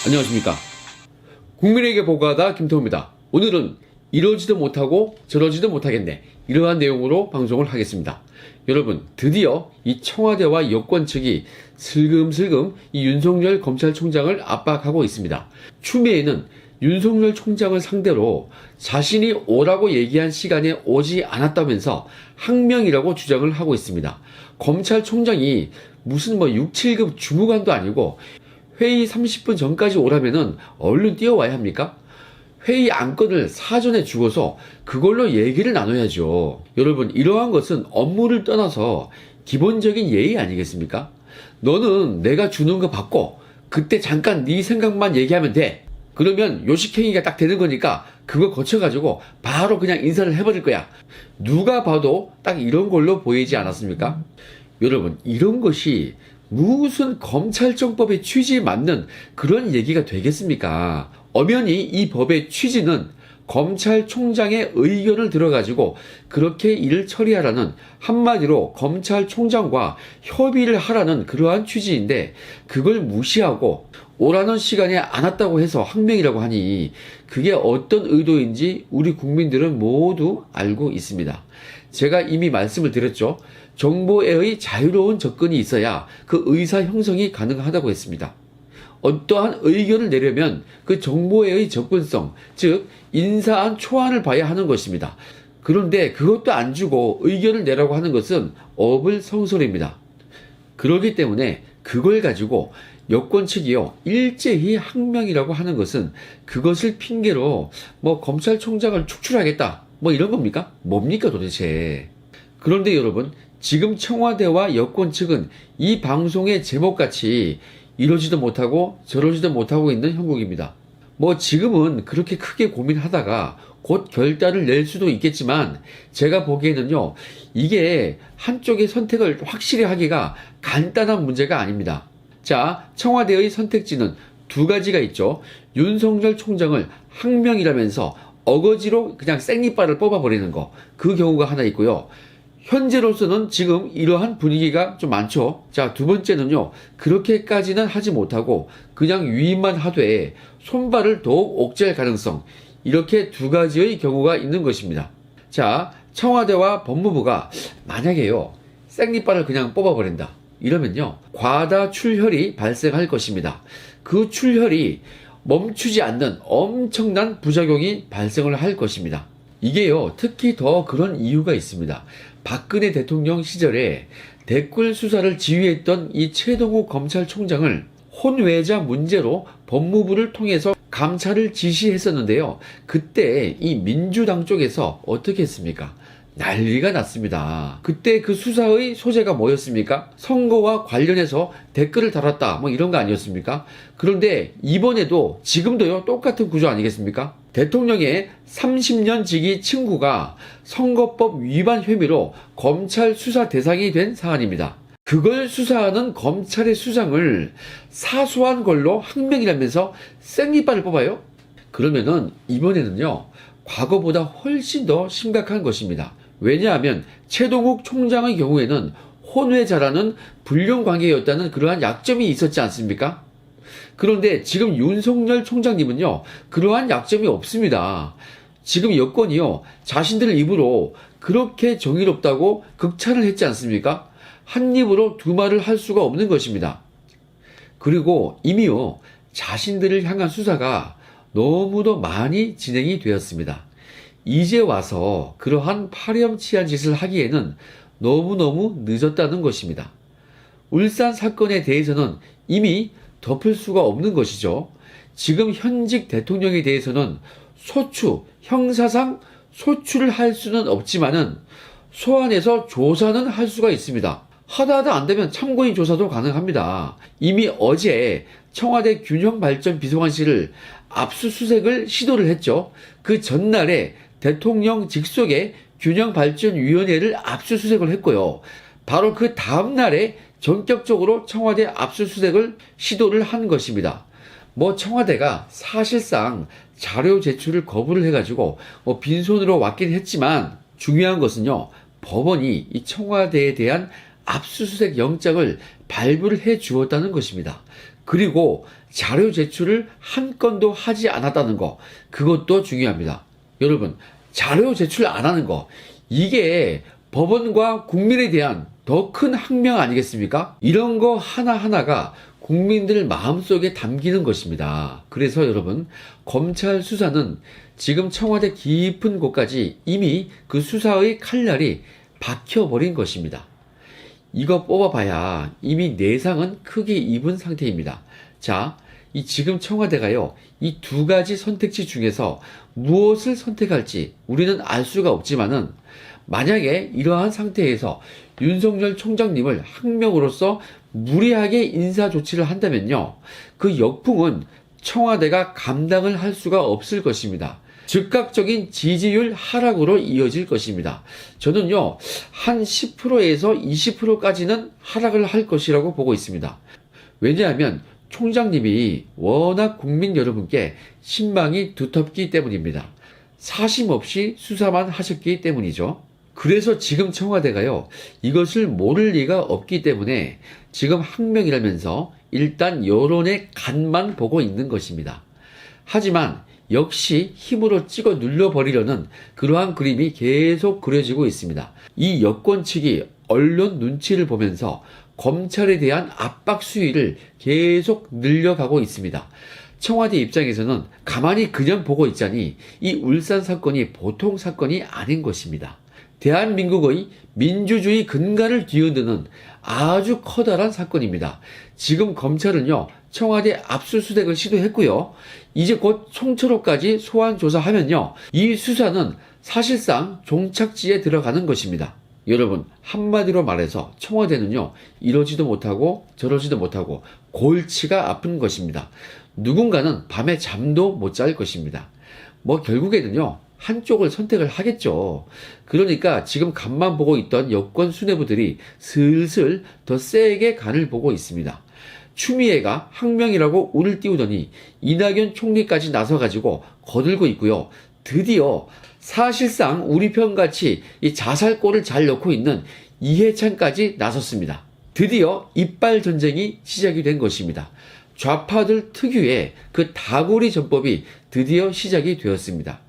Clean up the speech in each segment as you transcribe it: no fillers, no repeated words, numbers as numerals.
안녕하십니까. 국민에게 보고하다 김태호입니다. 오늘은 이러지도 못하고 저러지도 못하겠네, 이러한 내용으로 방송을 하겠습니다. 여러분, 드디어 이 청와대와 여권 측이 슬금슬금 이 윤석열 검찰총장을 압박하고 있습니다. 추미애는 윤석열 총장을 상대로 자신이 오라고 얘기한 시간에 오지 않았다면서 항명이라고 주장을 하고 있습니다. 검찰총장이 무슨 6, 7급 주무관도 아니고 회의 30분 전까지 오라면은 얼른 뛰어와야 합니까? 회의 안건을 사전에 주고서 그걸로 얘기를 나눠야죠. 여러분, 이러한 것은 업무를 떠나서 기본적인 예의 아니겠습니까? 너는 내가 주는 거 받고 그때 잠깐 네 생각만 얘기하면 돼. 그러면 요식행위가 딱 되는 거니까 그거 거쳐가지고 바로 그냥 인사를 해버릴 거야. 누가 봐도 딱 이런 걸로 보이지 않았습니까? 여러분, 이런 것이 무슨 검찰청법의 취지에 맞는 그런 얘기가 되겠습니까? 엄연히 이 법의 취지는 검찰총장의 의견을 들어가지고 그렇게 일을 처리하라는, 한마디로 검찰총장과 협의를 하라는 그러한 취지인데, 그걸 무시하고 오라는 시간에 안 왔다고 해서 항명이라고 하니 그게 어떤 의도인지 우리 국민들은 모두 알고 있습니다. 제가 이미 말씀을 드렸죠. 정보에의 자유로운 접근이 있어야 그 의사 형성이 가능하다고 했습니다. 어떠한 의견을 내려면 그 정보에의 접근성, 즉 인사안 초안을 봐야 하는 것입니다. 그런데 그것도 안 주고 의견을 내라고 하는 것은 어불성설입니다. 그렇기 때문에 그걸 가지고 여권 측이요, 일제히 항명이라고 하는 것은 그것을 핑계로 검찰총장을 축출하겠다, 이런 겁니까? 뭡니까 도대체? 그런데 여러분, 지금 청와대와 여권 측은 이 방송의 제목같이 이러지도 못하고 저러지도 못하고 있는 형국입니다. 지금은 그렇게 크게 고민하다가 곧 결단을 낼 수도 있겠지만, 제가 보기에는요, 이게 한쪽의 선택을 확실히 하기가 간단한 문제가 아닙니다. 자, 청와대의 선택지는 두 가지가 있죠. 윤석열 총장을 항명이라면서 어거지로 그냥 생이빨을 뽑아버리는 거, 그 경우가 하나 있고요. 현재로서는 지금 이러한 분위기가 좀 많죠. 자, 두 번째는요, 그렇게까지는 하지 못하고 그냥 유인만 하되 손발을 더욱 옥죄할 가능성, 이렇게 두 가지의 경우가 있는 것입니다. 자, 청와대와 법무부가 만약에요, 생리빨을 그냥 뽑아버린다, 이러면요, 과다 출혈이 발생할 것입니다. 그 출혈이 멈추지 않는 엄청난 부작용이 발생을 할 것입니다. 이게요, 특히 더 그런 이유가 있습니다. 박근혜 대통령 시절에 댓글 수사를 지휘했던 이 최동욱 검찰총장을 혼외자 문제로 법무부를 통해서 감찰을 지시했었는데요. 그때 이 민주당 쪽에서 어떻게 했습니까? 난리가 났습니다. 그때 그 수사의 소재가 뭐였습니까? 선거와 관련해서 댓글을 달았다, 이런 거 아니었습니까? 그런데 이번에도 지금도요, 똑같은 구조 아니겠습니까? 대통령의 30년 지기 친구가 선거법 위반 혐의로 검찰 수사 대상이 된 사안입니다. 그걸 수사하는 검찰의 수장을 사소한 걸로 항명이라면서 생이빨을 뽑아요? 그러면은 이번에는요, 과거보다 훨씬 더 심각한 것입니다. 왜냐하면 최동욱 총장의 경우에는 혼외자라는 불륜 관계였다는 그러한 약점이 있었지 않습니까? 그런데 지금 윤석열 총장님은요, 그러한 약점이 없습니다. 지금 여권이요, 자신들 입으로 그렇게 정의롭다고 극찬을 했지 않습니까? 한 입으로 두 말을 할 수가 없는 것입니다. 그리고 이미요, 자신들을 향한 수사가 너무도 많이 진행이 되었습니다. 이제 와서 그러한 파렴치한 짓을 하기에는 너무너무 늦었다는 것입니다. 울산 사건에 대해서는 이미 덮을 수가 없는 것이죠. 지금 현직 대통령에 대해서는 형사상 소출을 할 수는 없지만은 소환해서 조사는 할 수가 있습니다. 하다 안 되면 참고인 조사도 가능합니다. 이미 어제 청와대 균형발전 비서관실을 압수수색을 시도를 했죠. 그 전날에 대통령 직속의 균형발전위원회를 압수수색을 했고요. 바로 그 다음날에 전격적으로 청와대 압수수색을 시도를 한 것입니다. 청와대가 사실상 자료 제출을 거부를 해가지고 빈손으로 왔긴 했지만, 중요한 것은요, 법원이 이 청와대에 대한 압수수색 영장을 발부를 해 주었다는 것입니다. 그리고 자료 제출을 한 건도 하지 않았다는 거, 그것도 중요합니다. 여러분, 자료 제출 안 하는 거, 이게 법원과 국민에 대한 더 큰 항명 아니겠습니까? 이런 거 하나하나가 국민들 마음속에 담기는 것입니다. 그래서 여러분, 검찰 수사는 지금 청와대 깊은 곳까지 이미 그 수사의 칼날이 박혀버린 것입니다. 이거 뽑아봐야 이미 내상은 크게 입은 상태입니다. 자, 이 지금 청와대가요, 이 두 가지 선택지 중에서 무엇을 선택할지 우리는 알 수가 없지만은, 만약에 이러한 상태에서 윤석열 총장님을 항명으로서 무리하게 인사 조치를 한다면요, 그 역풍은 청와대가 감당을 할 수가 없을 것입니다. 즉각적인 지지율 하락으로 이어질 것입니다. 저는요, 한 10%에서 20%까지는 하락을 할 것이라고 보고 있습니다. 왜냐하면 총장님이 워낙 국민 여러분께 신망이 두텁기 때문입니다. 사심 없이 수사만 하셨기 때문이죠. 그래서 지금 청와대가요, 이것을 모를 리가 없기 때문에 지금 항명이라면서 일단 여론의 간만 보고 있는 것입니다. 하지만 역시 힘으로 찍어 눌러버리려는 그러한 그림이 계속 그려지고 있습니다. 이 여권 측이 언론 눈치를 보면서 검찰에 대한 압박 수위를 계속 늘려가고 있습니다. 청와대 입장에서는 가만히 그냥 보고 있자니 이 울산 사건이 보통 사건이 아닌 것입니다. 대한민국의 민주주의 근간을 뒤흔드는 아주 커다란 사건입니다. 지금 검찰은요, 청와대 압수수색을 시도했고요, 이제 곧 총처로까지 소환 조사하면요, 이 수사는 사실상 종착지에 들어가는 것입니다. 여러분, 한마디로 말해서 청와대는요, 이러지도 못하고 저러지도 못하고 골치가 아픈 것입니다. 누군가는 밤에 잠도 못 잘 것입니다. 결국에는요, 한쪽을 선택을 하겠죠. 그러니까 지금 간만 보고 있던 여권 수뇌부들이 슬슬 더 세게 간을 보고 있습니다. 추미애가 항명이라고 운을 띄우더니 이낙연 총리까지 나서가지고 거들고 있고요. 드디어 사실상 우리 편같이 이 자살골을 잘 넣고 있는 이해찬까지 나섰습니다. 드디어 이빨 전쟁이 시작이 된 것입니다. 좌파들 특유의 그 다구리 전법이 드디어 시작이 되었습니다.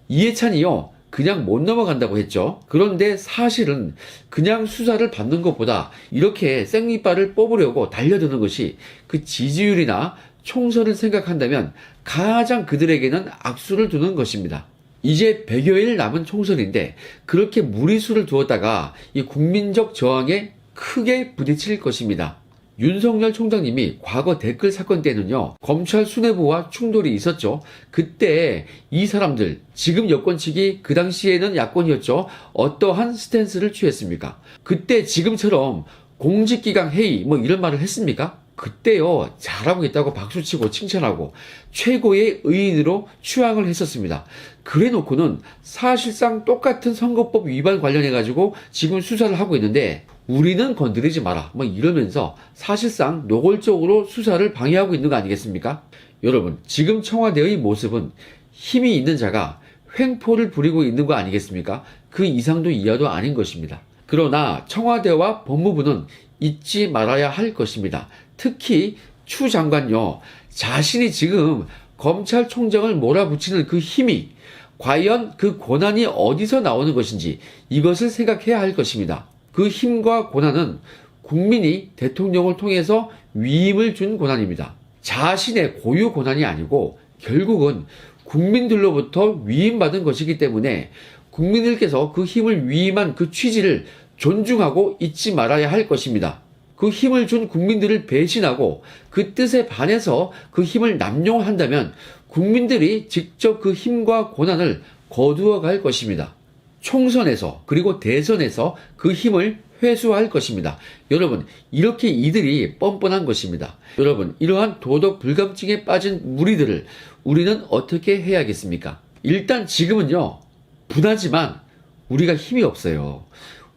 이해찬이요, 그냥 못 넘어간다고 했죠. 그런데 사실은 그냥 수사를 받는 것보다 이렇게 생이빨을 뽑으려고 달려드는 것이 그 지지율이나 총선을 생각한다면 가장 그들에게는 악수를 두는 것입니다. 이제 100여일 남은 총선인데 그렇게 무리수를 두었다가 이 국민적 저항에 크게 부딪힐 것입니다. 윤석열 총장님이 과거 댓글 사건 때는요, 검찰 수뇌부와 충돌이 있었죠. 그때 이 사람들, 지금 여권 측이 그 당시에는 야권이었죠, 어떠한 스탠스를 취했습니까? 그때 지금처럼 공직기강 회의 이런 말을 했습니까? 그때요, 잘하고 있다고 박수치고 칭찬하고 최고의 의인으로 추앙을 했었습니다. 그래 놓고는 사실상 똑같은 선거법 위반 관련해가지고 지금 수사를 하고 있는데 우리는 건드리지 마라 이러면서 사실상 노골적으로 수사를 방해하고 있는 거 아니겠습니까? 여러분, 지금 청와대의 모습은 힘이 있는 자가 횡포를 부리고 있는 거 아니겠습니까? 그 이상도 이하도 아닌 것입니다. 그러나 청와대와 법무부는 잊지 말아야 할 것입니다. 특히 추 장관요, 자신이 지금 검찰총장을 몰아붙이는 그 힘이 과연 그 권한이 어디서 나오는 것인지 이것을 생각해야 할 것입니다. 그 힘과 권한은 국민이 대통령을 통해서 위임을 준 권한입니다. 자신의 고유 권한이 아니고 결국은 국민들로부터 위임받은 것이기 때문에 국민들께서 그 힘을 위임한 그 취지를 존중하고 잊지 말아야 할 것입니다. 그 힘을 준 국민들을 배신하고 그 뜻에 반해서 그 힘을 남용한다면 국민들이 직접 그 힘과 권한을 거두어 갈 것입니다. 총선에서 그리고 대선에서 그 힘을 회수할 것입니다. 여러분, 이렇게 이들이 뻔뻔한 것입니다. 여러분, 이러한 도덕 불감증에 빠진 무리들을 우리는 어떻게 해야겠습니까? 일단 지금은요, 분하지만 우리가 힘이 없어요.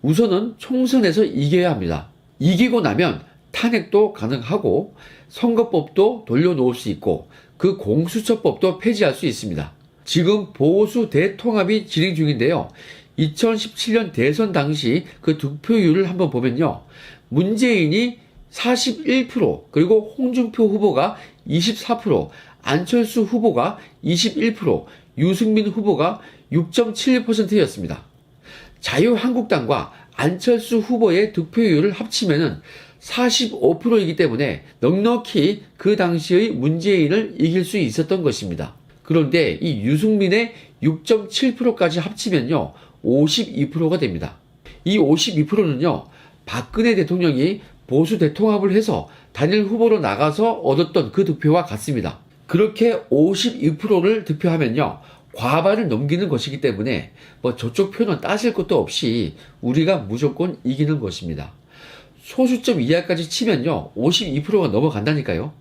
우선은 총선에서 이겨야 합니다. 이기고 나면 탄핵도 가능하고 선거법도 돌려놓을 수 있고 그 공수처법도 폐지할 수 있습니다. 지금 보수 대통합이 진행 중인데요. 2017년 대선 당시 그 득표율을 한번 보면요, 문재인이 41%, 그리고 홍준표 후보가 24%, 안철수 후보가 21%, 유승민 후보가 6.7%였습니다. 자유한국당과 안철수 후보의 득표율을 합치면은 45%이기 때문에 넉넉히 그 당시의 문재인을 이길 수 있었던 것입니다. 그런데 이 유승민의 6.7%까지 합치면요 52%가 됩니다. 이 52%는요 박근혜 대통령이 보수 대통합을 해서 단일 후보로 나가서 얻었던 그 득표와 같습니다. 그렇게 52%를 득표하면요 과반을 넘기는 것이기 때문에 뭐 저쪽 표는 따질 것도 없이 우리가 무조건 이기는 것입니다. 소수점 이하까지 치면요 52%가 넘어간다니까요.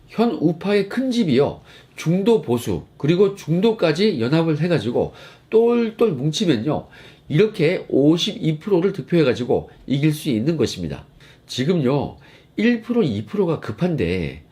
현 우파의 큰 집이요 중도 보수 그리고 중도까지 연합을 해가지고 똘똘 뭉치면요 이렇게 52%를 득표해가지고 이길 수 있는 것입니다. 지금요 1% 2%가 급한데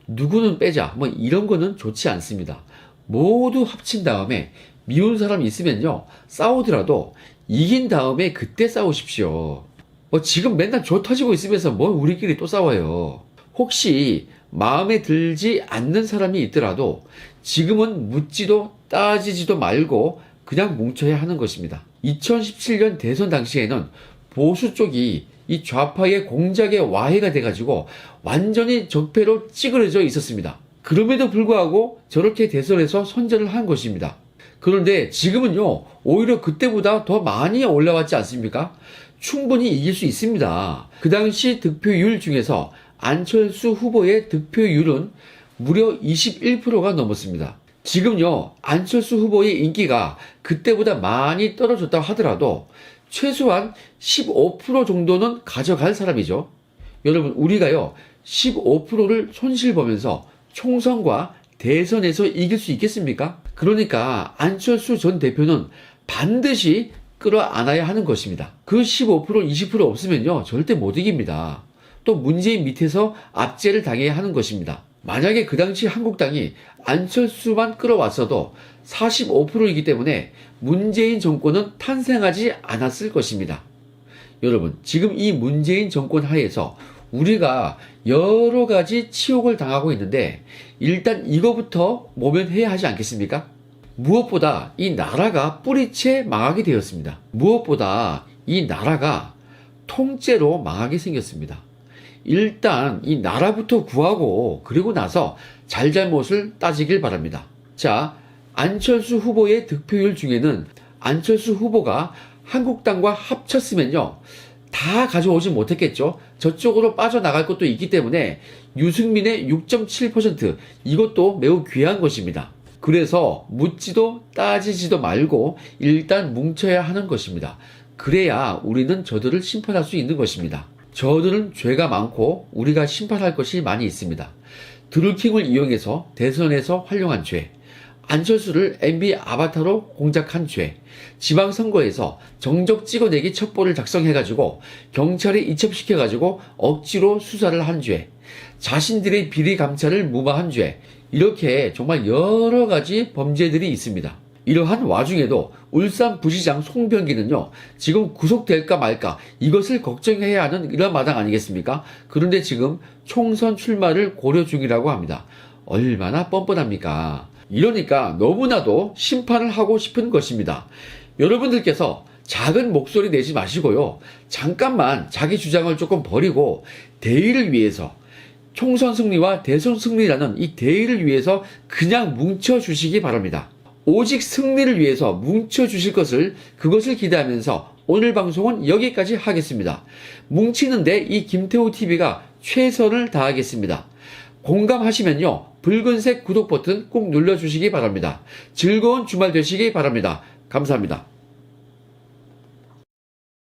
누구는 빼자 뭐 이런 거는 좋지 않습니다. 모두 합친 다음에 미운 사람이 있으면요 싸우더라도 이긴 다음에 그때 싸우십시오. 뭐 지금 맨날 조 터지고 있으면서 뭐 우리끼리 또 싸워요. 혹시 마음에 들지 않는 사람이 있더라도 지금은 묻지도 따지지도 말고 그냥 뭉쳐야 하는 것입니다. 2017년 대선 당시에는 보수 쪽이 이 좌파의 공작에 와해가 돼가지고 완전히 적폐로 찌그러져 있었습니다. 그럼에도 불구하고 저렇게 대선에서 선전을 한 것입니다. 그런데 지금은요 오히려 그때보다 더 많이 올라왔지 않습니까? 충분히 이길 수 있습니다. 그 당시 득표율 중에서 안철수 후보의 득표율은 무려 21%가 넘었습니다. 지금요 안철수 후보의 인기가 그때보다 많이 떨어졌다고 하더라도 최소한 15% 정도는 가져갈 사람이죠. 여러분 우리가요 15%를 손실보면서 총선과 대선에서 이길 수 있겠습니까? 그러니까 안철수 전 대표는 반드시 끌어안아야 하는 것입니다. 그 15% 20% 없으면요 절대 못 이깁니다. 또 문재인 밑에서 압제를 당해야 하는 것입니다. 만약에 그 당시 한국당이 안철수만 끌어왔어도 45%이기 때문에 문재인 정권은 탄생하지 않았을 것입니다. 여러분 지금 이 문재인 정권 하에서 우리가 여러 가지 치욕을 당하고 있는데 일단 이거부터 모면해야 하지 않겠습니까? 무엇보다 이 나라가 뿌리채 망하게 되었습니다. 무엇보다 이 나라가 통째로 망하게 생겼습니다. 일단 이 나라부터 구하고 그리고 나서 잘잘못을 따지길 바랍니다. 자, 안철수 후보의 득표율 중에는 안철수 후보가 한국당과 합쳤으면요 다 가져오지 못했겠죠. 저쪽으로 빠져나갈 것도 있기 때문에 유승민의 6.7% 이것도 매우 귀한 것입니다. 그래서 묻지도 따지지도 말고 일단 뭉쳐야 하는 것입니다. 그래야 우리는 저들을 심판할 수 있는 것입니다. 저들은 죄가 많고 우리가 심판할 것이 많이 있습니다. 드루킹을 이용해서 대선에서 활용한 죄, 안철수를 MB 아바타로 공작한 죄, 지방선거에서 정적 찍어내기 첩보를 작성해가지고 경찰에 이첩시켜가지고 억지로 수사를 한 죄, 자신들의 비리 감찰을 무마한 죄, 이렇게 정말 여러 가지 범죄들이 있습니다. 이러한 와중에도 울산부시장 송병기는요 지금 구속될까 말까 이것을 걱정해야 하는 이런 마당 아니겠습니까? 그런데 지금 총선 출마를 고려 중이라고 합니다. 얼마나 뻔뻔합니까? 이러니까 너무나도 심판을 하고 싶은 것입니다. 여러분들께서 작은 목소리 내지 마시고요 잠깐만 자기 주장을 조금 버리고 대의를 위해서 총선 승리와 대선 승리라는 이 대의를 위해서 그냥 뭉쳐주시기 바랍니다. 오직 승리를 위해서 뭉쳐주실 그것을 기대하면서 오늘 방송은 여기까지 하겠습니다. 뭉치는데 이 김태호TV가 최선을 다하겠습니다. 공감하시면요 붉은색 구독 버튼 꼭 눌러주시기 바랍니다. 즐거운 주말 되시기 바랍니다. 감사합니다.